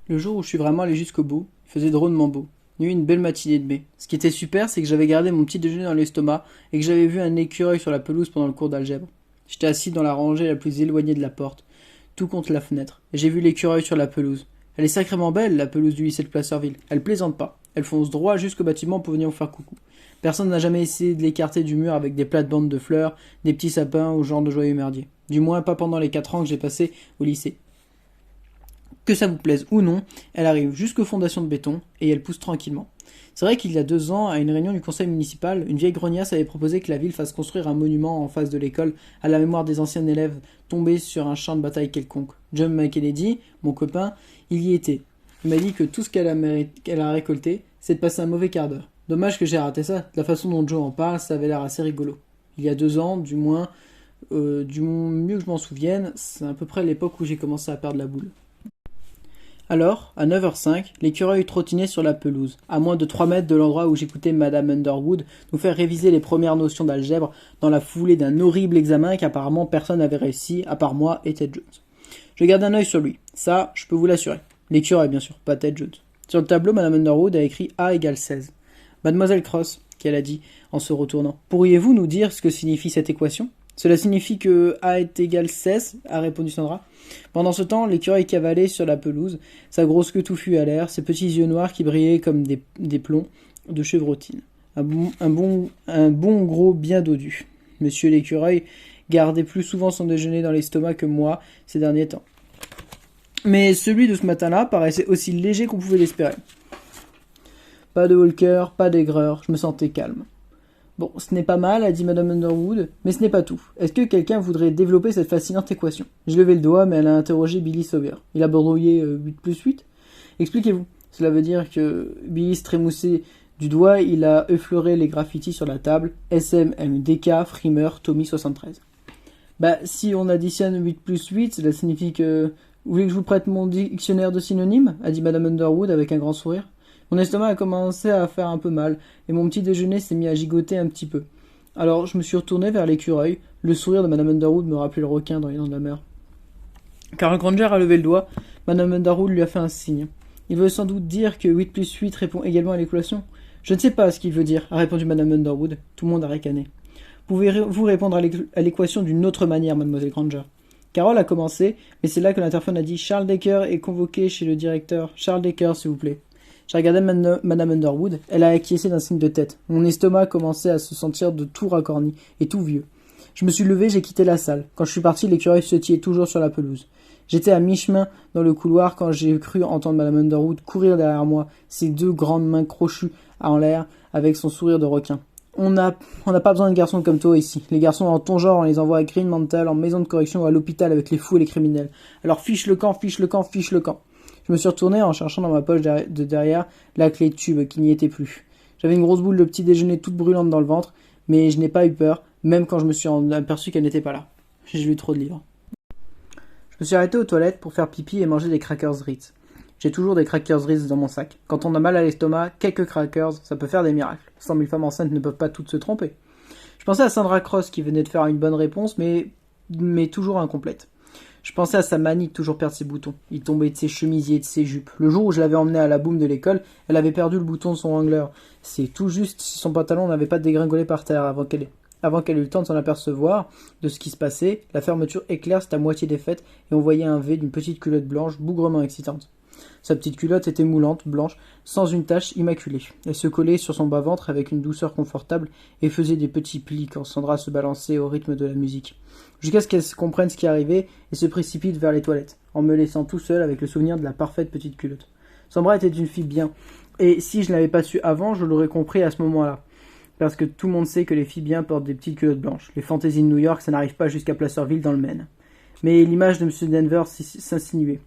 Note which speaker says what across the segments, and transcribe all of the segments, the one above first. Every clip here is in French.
Speaker 1: Le jour où je suis vraiment allé jusqu'au bout, il faisait drôlement beau. Il y a eu une belle matinée de mai. Ce qui était super, c'est que j'avais gardé mon petit déjeuner dans l'estomac et que j'avais vu un écureuil sur la pelouse pendant le cours d'algèbre. J'étais assis dans la rangée la plus éloignée de la porte, tout contre la fenêtre, et j'ai vu l'écureuil sur la pelouse. Elle est sacrément belle, la pelouse du lycée de Placerville. Elle plaisante pas. Elle fonce droit jusqu'au bâtiment pour venir vous faire coucou. Personne n'a jamais essayé de l'écarter du mur avec des plates-bandes de fleurs, des petits sapins ou genre de joyeux merdier. Du moins pas pendant les 4 ans que j'ai passés au lycée. Que ça vous plaise ou non, elle arrive jusqu'aux fondations de béton et elle pousse tranquillement. C'est vrai qu'il y a 2 ans, à une réunion du conseil municipal, une vieille grognasse avait proposé que la ville fasse construire un monument en face de l'école à la mémoire des anciens élèves tombés sur un champ de bataille quelconque. John McKennedy, mon copain, il y était. Il m'a dit que tout ce qu'elle a récolté, c'est de passer un mauvais quart d'heure. Dommage que j'ai raté ça. De la façon dont Joe en parle, ça avait l'air assez rigolo. Il y a 2 ans, du moins, du mieux que je m'en souvienne, c'est à peu près l'époque où j'ai commencé à perdre la boule. Alors, à 9h05, l'écureuil trottinait sur la pelouse, à moins de 3 mètres de l'endroit où j'écoutais Madame Underwood nous faire réviser les premières notions d'algèbre dans la foulée d'un horrible examen qu'apparemment personne n'avait réussi, à part moi et Ted Jones. Je garde un œil sur lui, ça, je peux vous l'assurer. L'écureuil, bien sûr, pas Ted Jones. Sur le tableau, Madame Underwood a écrit A égale 16. Mademoiselle Cross, qu'elle a dit en se retournant, pourriez-vous nous dire ce que signifie cette équation? Cela signifie que A est égal 16, a répondu Sandra. Pendant ce temps, l'écureuil cavalait sur la pelouse, sa grosse queue touffue à l'air, ses petits yeux noirs qui brillaient comme des plombs de chevrotine. Un bon gros bien dodu. Monsieur l'écureuil gardait plus souvent son déjeuner dans l'estomac que moi ces derniers temps. Mais celui de ce matin-là paraissait aussi léger qu'on pouvait l'espérer. Pas de haut le cœur, pas d'aigreur, je me sentais calme. Bon, ce n'est pas mal, a dit Madame Underwood, mais ce n'est pas tout. Est-ce que quelqu'un voudrait développer cette fascinante équation? J'ai levé le doigt, mais elle a interrogé Billy Sawyer. Il a bredouillé 8 plus 8. Expliquez-vous. Cela veut dire que Billy se trémoussait du doigt, il a effleuré les graffitis sur la table. SMMDK, Frimeur, Tommy 73. Bah, si on additionne 8 plus 8, cela signifie que... Vous voulez que je vous prête mon dictionnaire de synonymes? A dit Madame Underwood avec un grand sourire. Mon estomac a commencé à faire un peu mal, et mon petit déjeuner s'est mis à gigoter un petit peu. Alors je me suis retourné vers l'écureuil, le sourire de Madame Underwood me rappelait le requin dans les dents de la mer. Carl Granger a levé le doigt, Madame Underwood lui a fait un signe. Il veut sans doute dire que 8 plus 8 répond également à l'équation. Je ne sais pas ce qu'il veut dire, a répondu Madame Underwood. Tout le monde a ricané. Pouvez-vous répondre à l'équation d'une autre manière, Mademoiselle Granger? Carole a commencé, mais c'est là que l'interphone a dit « Charles Decker est convoqué chez le directeur. Charles Decker, s'il vous plaît. » J'ai regardé Madame Underwood, elle a acquiescé d'un signe de tête. Mon estomac commençait à se sentir de tout racorni et tout vieux. Je me suis levé, j'ai quitté la salle. Quand je suis parti, l'écureuil sautillait toujours sur la pelouse. J'étais à mi-chemin dans le couloir quand j'ai cru entendre Madame Underwood courir derrière moi, ses 2 grandes mains crochues en l'air, avec son sourire de requin. On n'a pas besoin de garçons comme toi ici. Les garçons en ton genre, on les envoie à Green Mantle, en maison de correction ou à l'hôpital avec les fous et les criminels. Alors fiche le camp, fiche le camp, fiche le camp. Je me suis retourné en cherchant dans ma poche de derrière la clé de tube qui n'y était plus. J'avais une grosse boule de petit déjeuner toute brûlante dans le ventre, mais je n'ai pas eu peur, même quand je me suis aperçu qu'elle n'était pas là. J'ai lu trop de livres. Je me suis arrêté aux toilettes pour faire pipi et manger des crackers Ritz. J'ai toujours des crackers Ritz dans mon sac. Quand on a mal à l'estomac, quelques crackers, ça peut faire des miracles. 100 000 femmes enceintes ne peuvent pas toutes se tromper. Je pensais à Sandra Cross qui venait de faire une bonne réponse, mais toujours incomplète. Je pensais à sa manie de toujours perdre ses boutons. Il tombait de ses chemisiers et de ses jupes. Le jour où je l'avais emmenée à la boum de l'école, elle avait perdu le bouton de son wrangler. C'est tout juste si son pantalon n'avait pas dégringolé par terre avant qu'elle ait eu le temps de s'en apercevoir de ce qui se passait. La fermeture éclair s'était à moitié défaite et on voyait un V d'une petite culotte blanche bougrement excitante. Sa petite culotte était moulante, blanche, sans une tache, immaculée. Elle se collait sur son bas-ventre avec une douceur confortable et faisait des petits plis quand Sandra se balançait au rythme de la musique. Jusqu'à ce qu'elle comprenne ce qui arrivait et se précipite vers les toilettes, en me laissant tout seul avec le souvenir de la parfaite petite culotte. Sandra était une fille bien, et si je ne l'avais pas su avant, je l'aurais compris à ce moment-là. Parce que tout le monde sait que les filles bien portent des petites culottes blanches. Les fantaisies de New York, ça n'arrive pas jusqu'à Placerville dans le Maine. Mais l'image de M. Denver s'insinuait,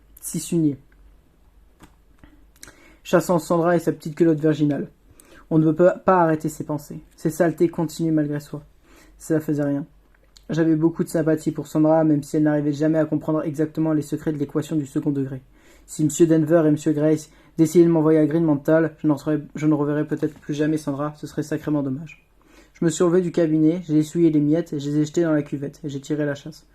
Speaker 1: chassant Sandra et sa petite culotte virginale. On ne peut pas arrêter ses pensées. Ses saletés continuaient malgré soi. Ça faisait rien. J'avais beaucoup de sympathie pour Sandra, même si elle n'arrivait jamais à comprendre exactement les secrets de l'équation du second degré. Si M. Denver et M. Grace décidaient de m'envoyer à Green Mantle, je ne reverrai peut-être plus jamais Sandra, ce serait sacrément dommage. Je me suis relevé du cabinet, j'ai essuyé les miettes, et je les ai jetées dans la cuvette, et j'ai tiré la chasse.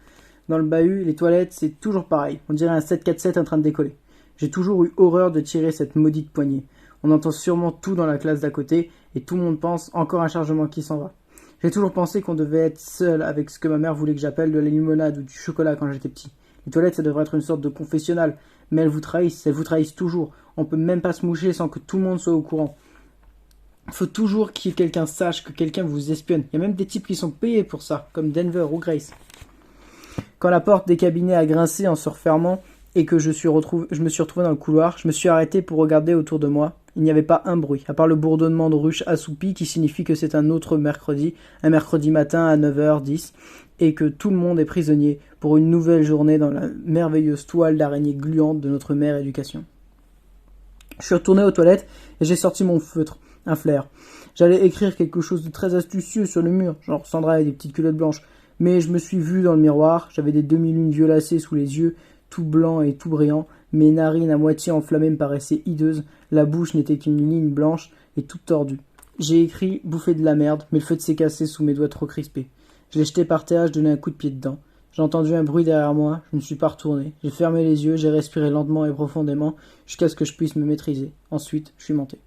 Speaker 1: Dans le bahut, les toilettes, c'est toujours pareil, on dirait un 747 en train de décoller. J'ai toujours eu horreur de tirer cette maudite poignée. On entend sûrement tout dans la classe d'à côté, et tout le monde pense encore un chargement qui s'en va. J'ai toujours pensé qu'on devait être seul avec ce que ma mère voulait que j'appelle de la limonade ou du chocolat quand j'étais petit. Les toilettes, ça devrait être une sorte de confessionnal, mais elles vous trahissent toujours. On peut même pas se moucher sans que tout le monde soit au courant. Il faut toujours que quelqu'un sache que quelqu'un vous espionne. Il y a même des types qui sont payés pour ça, comme Denver ou Grace. Quand la porte des cabinets a grincé en se refermant et que je me suis retrouvé dans le couloir, je me suis arrêté pour regarder autour de moi. Il n'y avait pas un bruit, à part le bourdonnement de ruches assoupies qui signifie que c'est un autre mercredi, un mercredi matin à 9h10, et que tout le monde est prisonnier pour une nouvelle journée dans la merveilleuse toile d'araignée gluante de notre mère éducation. Je suis retourné aux toilettes et j'ai sorti mon feutre, un flair. J'allais écrire quelque chose de très astucieux sur le mur, genre Sandra et des petites culottes blanches, mais je me suis vu dans le miroir, j'avais des demi-lunes violacées sous les yeux, tout blanc et tout brillant, mes narines à moitié enflammées me paraissaient hideuses, la bouche n'était qu'une ligne blanche et toute tordue. J'ai écrit « bouffée de la merde », mais le feutre s'est cassé sous mes doigts trop crispés. Je l'ai jeté par terre, je donnai un coup de pied dedans. J'ai entendu un bruit derrière moi, je ne suis pas retourné. J'ai fermé les yeux, j'ai respiré lentement et profondément, jusqu'à ce que je puisse me maîtriser. Ensuite, je suis monté.